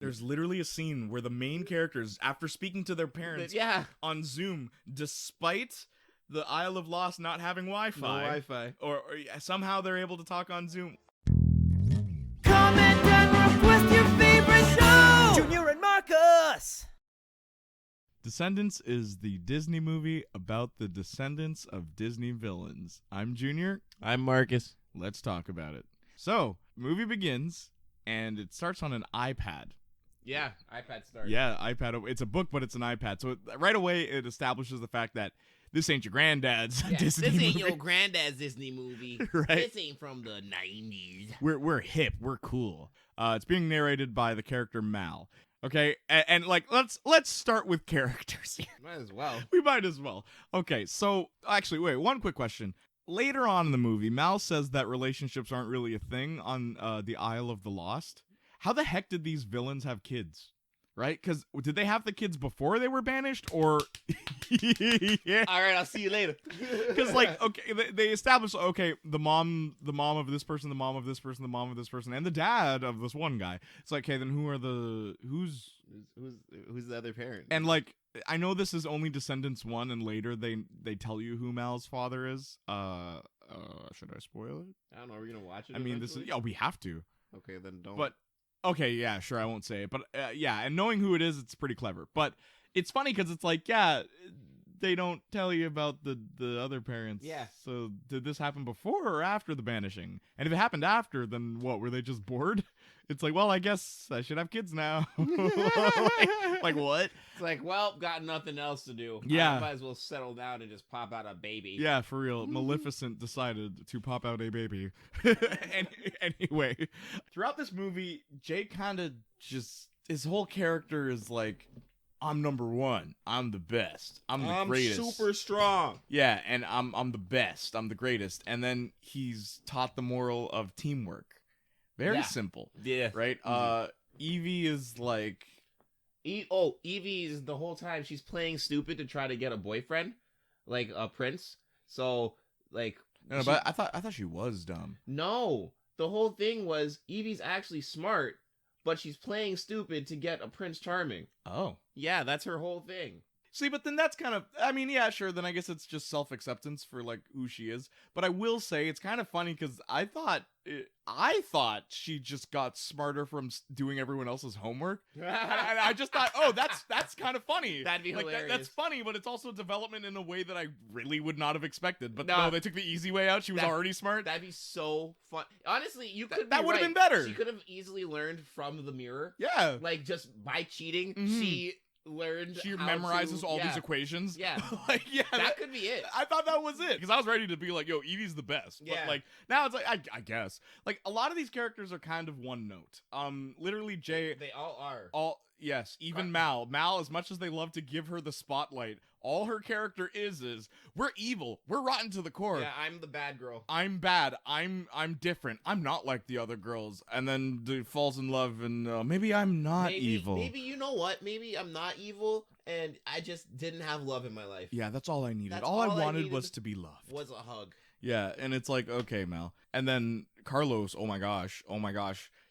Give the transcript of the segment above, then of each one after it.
There's literally a scene where the main characters, after speaking to their parents on Zoom, despite the Isle of Lost not having Wi-Fi, or somehow they're able to talk on Zoom. Comment and request your favorite show! Junior and Marcus! Descendants is the Disney movie about the descendants of Disney villains. I'm Junior. I'm Marcus. Let's talk about it. So, movie begins, and it starts on an iPad. Yeah, iPad start. Yeah, iPad. It's a book, but it's an iPad. So right away, it establishes the fact that this ain't your granddad's Disney movie. This ain't your granddad's Disney movie. Right? This ain't from the 90s. We're hip. We're cool. It's being narrated by the character Mal. Okay, and like let's start with characters here. Might as well. We might as well. Okay, so actually, wait. One quick question. Later on in the movie, Mal says that relationships aren't really a thing on the Isle of the Lost. How the heck did these villains have kids? Right? Because did they have the kids before they were banished, or? Yeah. All right, I'll see you later. Because like, okay, they established the mom of this person, the mom of this person, the mom of this person, and the dad of this one guy. It's like, okay, then who's the other parent? And like, I know this is only Descendants 1, and later they tell you who Mal's father is. Should I spoil it? I don't know. Are we gonna watch it? I mean, eventually? we have to. Okay, then don't. But okay, yeah, sure, I won't say it. But yeah, and knowing who it is, it's pretty clever. But it's funny because it's like, yeah, they don't tell you about the other parents. Yeah. So did this happen before or after the banishing? And if it happened after, then what? Were they just bored? It's like, well, I guess I should have kids now. like what? It's like, well, got nothing else to do. Yeah. I might as well settle down and just pop out a baby. Yeah, for real. Maleficent decided to pop out a baby. Anyway, throughout this movie, Jay kind of just, his whole character is like, I'm number one. I'm the best. I'm the greatest. I'm super strong. Yeah, and I'm the best. I'm the greatest. And then he's taught the moral of teamwork. Very simple. Yeah. Right? Evie is like... Evie is the whole time she's playing stupid to try to get a boyfriend, like a prince. So, like... No, but I thought she was dumb. No. The whole thing was Evie's actually smart, but she's playing stupid to get a Prince Charming. Oh. Yeah, that's her whole thing. See, but then that's kind of, I mean, yeah, sure, then I guess it's just self-acceptance for, like, who she is. But I will say, it's kind of funny, because I thought she just got smarter from doing everyone else's homework. And I just thought, oh, that's kind of funny. That'd be hilarious. That's funny, but it's also development in a way that I really would not have expected. But no, they took the easy way out. She was already smart. That'd be so fun. Honestly, you could that would have been better. She could have easily learned from the mirror. Yeah. Like, just by cheating, she memorizes all these equations. Yeah. Like, yeah, that could be it. I thought that was it, because I was ready to be like, yo, Evie's the best. Yeah. But like, now it's like, I guess, like, a lot of these characters are kind of one note. Literally Jay, they all are. Yes, even Mal, as much as they love to give her the spotlight, all her character is we're evil, we're rotten to the core. Yeah, I'm the bad girl. I'm bad. I'm different. I'm not like the other girls. And then falls in love, and maybe I'm not evil. Maybe, you know what? Maybe I'm not evil, and I just didn't have love in my life. Yeah, that's all I needed. All I wanted was to be loved. Was a hug. Yeah, and it's like, okay, Mal. And then Carlos, oh my gosh.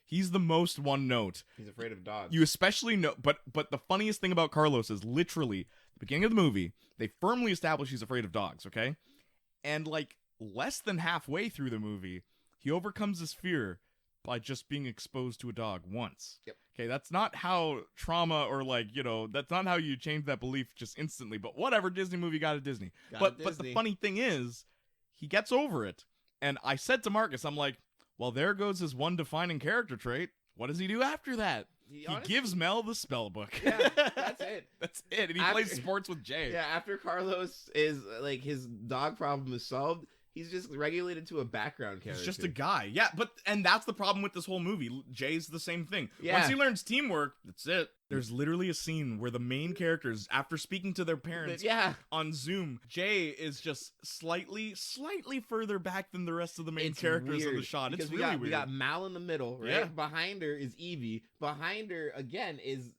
He's the most one note. He's afraid of dogs. You especially know, but the funniest thing about Carlos is literally the beginning of the movie, they firmly establish he's afraid of dogs, okay? And like less than halfway through the movie, he overcomes his fear by just being exposed to a dog once. Yep. Okay, that's not how trauma or like, that's not how you change that belief just instantly. But whatever, Disney movie got a Disney. But the funny thing is, he gets over it. And I said to Marcus, I'm like, well, there goes his one defining character trait. What does he do after that? He gives Mel the spell book. Yeah, that's it. That's it. And he plays sports with Jay. Yeah, after Carlos is, like, his dog problem is solved, he's just regulated to a background character. He's just a guy. Yeah, and that's the problem with this whole movie. Jay's the same thing. Yeah. Once he learns teamwork, that's it. There's literally a scene where the main characters, after speaking to their parents on Zoom, Jay is just slightly further back than the rest of the main characters in the shot. It's really weird. We got Mal in the middle, right? Yeah. Behind her is Evie. Behind her, again, is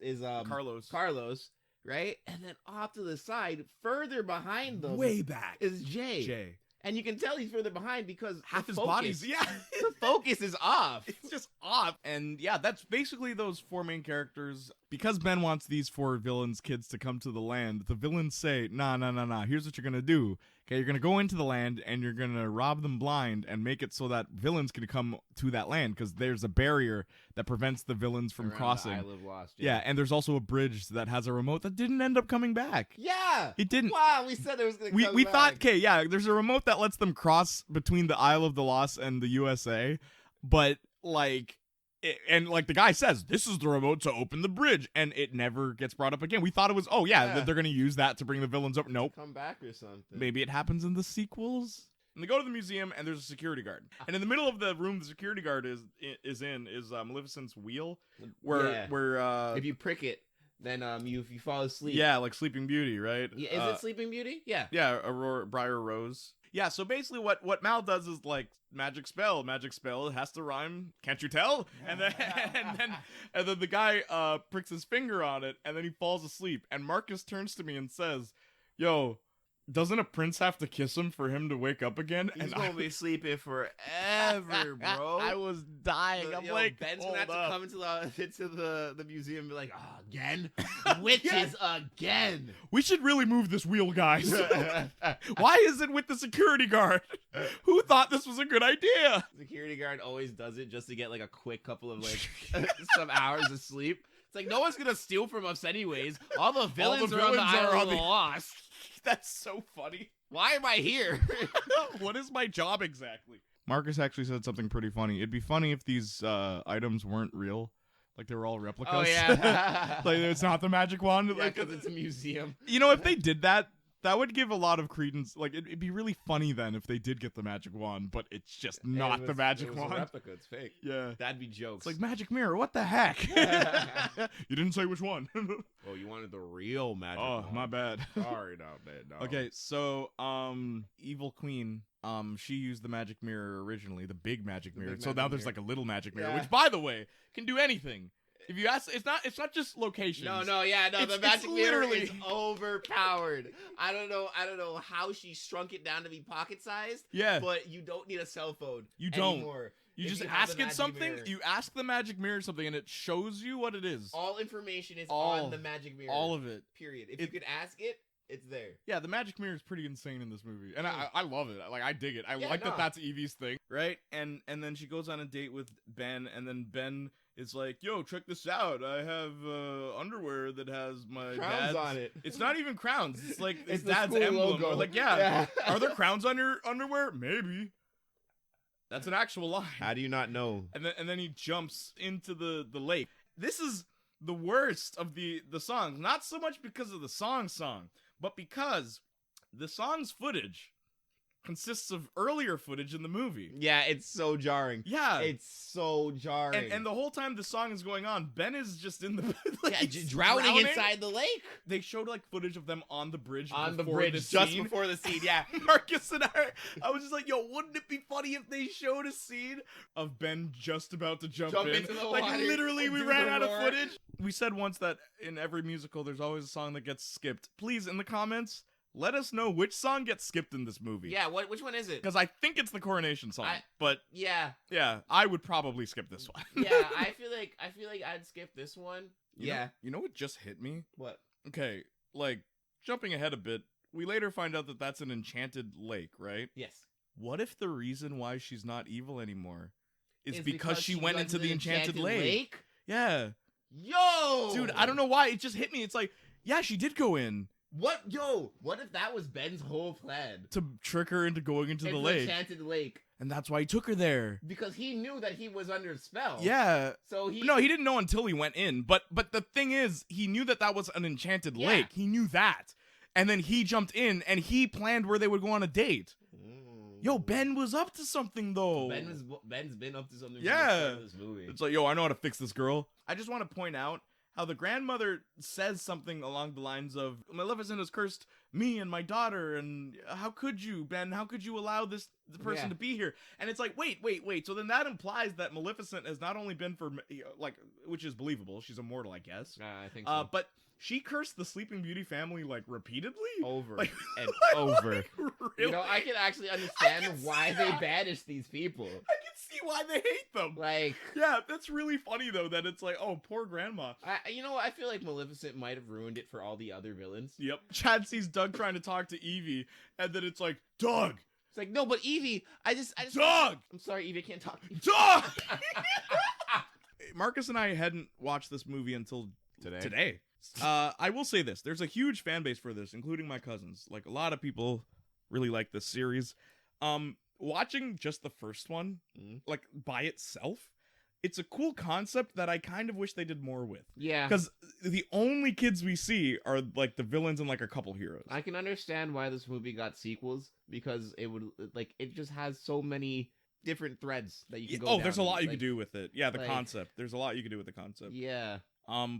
Carlos. Right? And then off to the side, further behind them, way back, is Jay. And you can tell he's further behind because half the his focus, body's the focus is off. It's just off. And yeah, that's basically those 4 main characters. Because Ben wants these 4 villains' kids to come to the land, the villains say, nah, here's what you're gonna do. Okay, you're gonna go into the land and you're gonna rob them blind and make it so that villains can come to that land, because there's a barrier that prevents the villains from Around crossing. The Isle of Lost, yeah, and there's also a bridge that has a remote that didn't end up coming back. Yeah, it didn't. Wow, we said it was gonna. We thought, okay, yeah, there's a remote that lets them cross between the Isle of the Lost and the USA, but like. And like the guy says, this is the remote to open the bridge, and it never gets brought up again. We thought it was, that they're going to use that to bring the villains up. Nope. Come back or something. Maybe it happens in the sequels. And they go to the museum, and there's a security guard. And in the middle of the room the security guard is Maleficent's wheel, where if you prick it, then you fall asleep. Yeah, like Sleeping Beauty, right? Yeah, is it Sleeping Beauty? Yeah. Yeah, Aurora Briar Rose. Yeah, so basically what Mal does is like magic spell. It has to rhyme. Can't you tell? And then the guy pricks his finger on it, and then he falls asleep. And Marcus turns to me and says, "Yo, doesn't a prince have to kiss him for him to wake up again?" He's gonna be sleeping forever, bro. I was dying. I'm like, Ben's gonna have to come into the museum and be like, oh, again? Witches again. We should really move this wheel, guys. Why is it with the security guard? Who thought this was a good idea? Security guard always does it just to get like a quick couple of like some hours of sleep. It's like, no one's gonna steal from us anyways. All the villains are on the Isle of the Lost. That's so funny. Why am I here? What is my job exactly? Marcus actually said something pretty funny. It'd be funny if these items weren't real. Like they were all replicas. Oh, yeah. Like it's not the magic wand. Yeah, because it's a museum. You know, if they did that, that would give a lot of credence. Like it'd be really funny then if they did get the magic wand, but it's just not the magic wand. A replica. It's fake. Yeah, that'd be jokes. It's like magic mirror. What the heck? You didn't say which one. Oh, you wanted the real magic. Oh, wand. my bad. Sorry, no. Okay, so Evil Queen. She used the magic mirror originally, the big magic mirror. So now there's like a little magic mirror, which, by the way, can do anything. If you ask, it's not just locations. No, the magic mirror is overpowered. I don't know how she shrunk it down to be pocket sized. Yeah, but you don't need a cell phone. You don't. Anymore. You just ask it something. Mirror. You ask the magic mirror something, and it shows you what it is. All information is on the magic mirror. All of it. Period. If you could ask it, it's there. Yeah, the magic mirror is pretty insane in this movie, and I love it. Like I dig it. I like that. That's Evie's thing, right? And then she goes on a date with Ben, and then Ben is like, "Yo, check this out. I have underwear that has my crowns dad's on it. It's not even crowns. It's like his it's dad's emblem. Logo. Like, yeah. Are there crowns on your underwear? Maybe. That's an actual line. How do you not know? And then he jumps into the lake. This is the worst of the songs. Not so much because of the song, but because the song's footage consists of earlier footage in the movie. Yeah, it's so jarring. Yeah. It's so jarring. And the whole time the song is going on, Ben is just in the drowning inside the lake. They showed like footage of them on the bridge. Just before the scene, yeah. Marcus and I was just like, yo, wouldn't it be funny if they showed a scene of Ben just about to jump in? Into the like water literally we ran out of footage. We said once that in every musical there's always a song that gets skipped. Please, in the comments, let us know which song gets skipped in this movie. Yeah, which one is it? Because I think it's the coronation song. But yeah, I would probably skip this one. Yeah, I feel like I'd skip this one. You know what just hit me? What? Okay, like jumping ahead a bit, we later find out that that's an enchanted lake, right? Yes. What if the reason why she's not evil anymore is because she went into the enchanted lake? Yeah. Yo! Dude, I don't know why. It just hit me. It's like, yeah, she did go in. What if that was Ben's whole plan? To trick her into going into the lake. Enchanted lake. And that's why he took her there. Because he knew that he was under spell. Yeah. So he didn't know until he went in. But the thing is, he knew that was an enchanted lake. He knew that. And then he jumped in and he planned where they would go on a date. Yo, Ben was up to something though. Ben's been up to something. Yeah. This movie. It's like, yo, I know how to fix this girl. I just want to point out how the grandmother says something along the lines of, Maleficent has cursed me and my daughter, and how could you, Ben? How could you allow this person to be here. And it's like, wait. So then that implies that Maleficent has not only been for, like, which is believable. She's immortal, I guess. I think so. But she cursed the Sleeping Beauty family, like, repeatedly. Over like, and over. Like, really? You know, I can actually understand why they banish these people. I can see why they hate them. Like, yeah, that's really funny though. That it's like, oh, poor grandma. You know what? I feel like Maleficent might have ruined it for all the other villains. Yep. Chad sees Doug trying to talk to Evie, and then it's like, Doug. It's like, no, but Evie, I just. Doug. I'm sorry, Evie, I can't talk. Doug. Marcus and I hadn't watched this movie until today. I will say this: there's a huge fan base for this, including my cousins. Like, a lot of people really like this series. Watching just the first one, like, by itself, it's a cool concept that I kind of wish they did more with. Yeah. Because the only kids we see are, like, the villains and, like, a couple heroes. I can understand why this movie got sequels, because it would, like, it just has so many different threads that you can go down. There's a lot you like, could do with it. Yeah, the like, concept. There's a lot you could do with the concept. Yeah.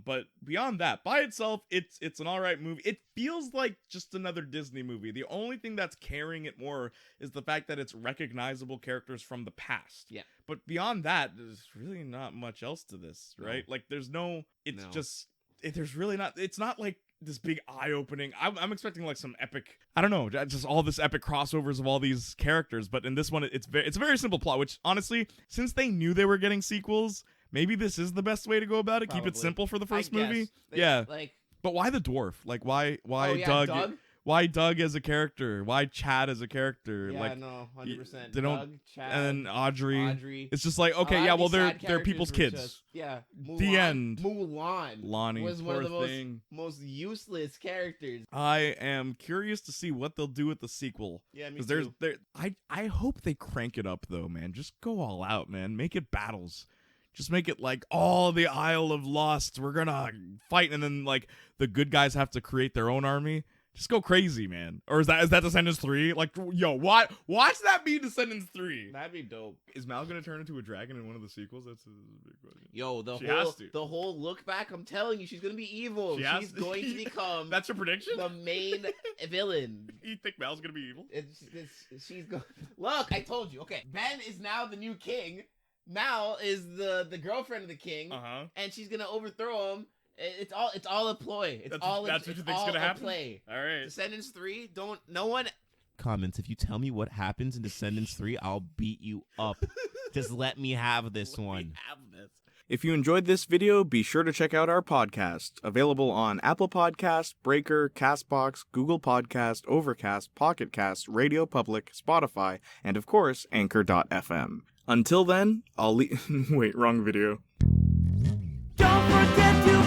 But beyond that, by itself, it's an alright movie. It feels like just another Disney movie. The only thing that's carrying it more is the fact that it's recognizable characters from the past. Yeah. But beyond that, there's really not much else to this, right? No. Like, there's no, it's just, there's really not, it's not like this big eye-opening. I'm expecting like some epic, I don't know, just all this epic crossovers of all these characters. But in this one, it's a very simple plot, which honestly, since they knew they were getting sequels, maybe this is the best way to go about it. Probably. Keep it simple for the first movie. Yeah. Like, but why the dwarf? Like, why Doug? Why Doug as a character? Why Chad as a character? Yeah, like, no, 100%. They don't. Doug, Chad, and then Audrey. It's just like, A okay, lot yeah, of well, these they're people's sad kids. characters were just- Mulan, The end. Mulan Lonnie was one of the thing. most useless characters. I am curious to see what they'll do with the sequel. Yeah, me Because too. I hope they crank it up though, man. Just go all out, man. Make it battles. Just make it like all the Isle of Lost. We're gonna fight, and then like the good guys have to create their own army. Just go crazy, man. Or is that Descendants 3? Like, yo, watch that be Descendants 3. That'd be dope. Is Mal gonna turn into a dragon in one of the sequels? That's a big question. Yo, has to. the whole look back, I'm telling you, she's gonna be evil. She's going to become That's your prediction? the main villain. You think Mal's gonna be evil? She's going. Look, I told you. Okay, Ben is now the new king. Mal is the girlfriend of the king, and she's gonna overthrow him. It's all a ploy. That's what you think's gonna happen. Play. All right. Descendants 3. No one comments. If you tell me what happens in Descendants 3, I'll beat you up. Just let me have this one. If you enjoyed this video, be sure to check out our podcast, available on Apple Podcasts, Breaker, Castbox, Google Podcast, Overcast, Pocket Cast, Radio Public, Spotify, and of course, Anchor.fm. Until then, I'll wait, wrong video. Don't forget to